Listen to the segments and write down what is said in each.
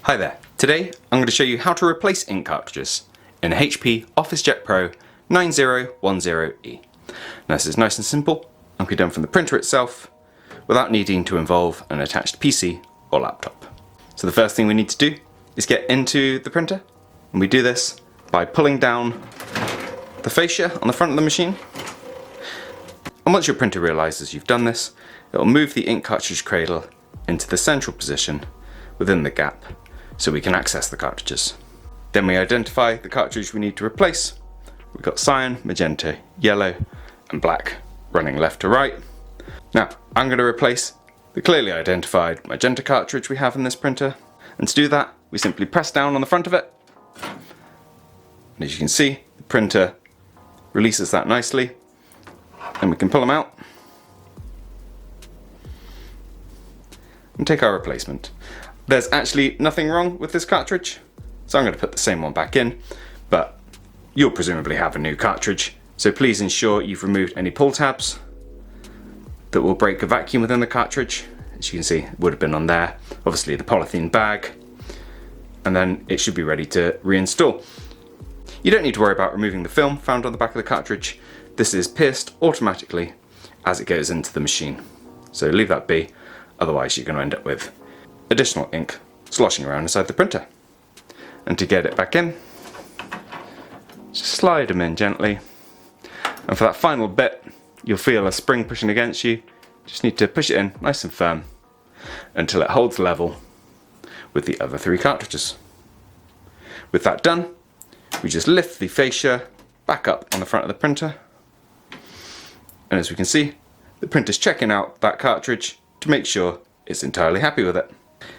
Hi there, today I'm going to show you how to replace ink cartridges in a HP OfficeJet Pro 9010E. Now this is nice and simple and can be done from the printer itself without needing to involve an attached PC or laptop. So the first thing we need to do is get into the printer, and we do this by pulling down the fascia on the front of the machine. And once your printer realizes you've done this, it will move the ink cartridge cradle into the central position within the gap so we can access the cartridges. Then we identify the cartridge we need to replace. We've got cyan, magenta, yellow and black running left to right. Now I'm going to replace the clearly identified magenta cartridge we have in this printer, and to do that we simply press down on the front of it, and as you can see the printer releases that nicely, and we can pull them out and take our replacement. There's actually nothing wrong with this cartridge, so I'm going to put the same one back in, but you'll presumably have a new cartridge, so please ensure you've removed any pull tabs that will break a vacuum within the cartridge. As you can see, it would have been on there, obviously the polythene bag, and then it should be ready to reinstall. You don't need to worry about removing the film found on the back of the cartridge. This is pierced automatically as it goes into the machine, so leave that be, otherwise you're going to end up with additional ink sloshing around inside the printer. And to get it back in, just slide them in gently, and for that final bit you'll feel a spring pushing against you. Just need to push it in nice and firm until it holds level with the other three cartridges. With that done, we just lift the fascia back up on the front of the printer, and as we can see, the printer's checking out that cartridge to make sure it's entirely happy with it.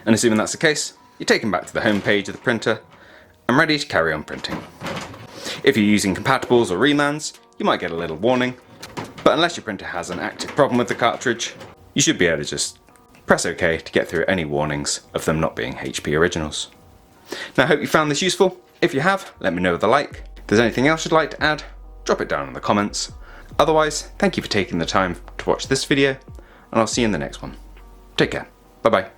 And assuming that's the case, you take them back to the home page of the printer and ready to carry on printing. If you're using compatibles or remans, you might get a little warning, but unless your printer has an active problem with the cartridge, you should be able to just press OK to get through any warnings of them not being HP originals. Now I hope you found this useful. If you have, let me know with a like. If there's anything else you'd like to add, drop it down in the comments. Otherwise, thank you for taking the time to watch this video, and I'll see you in the next one. Take care. Bye bye.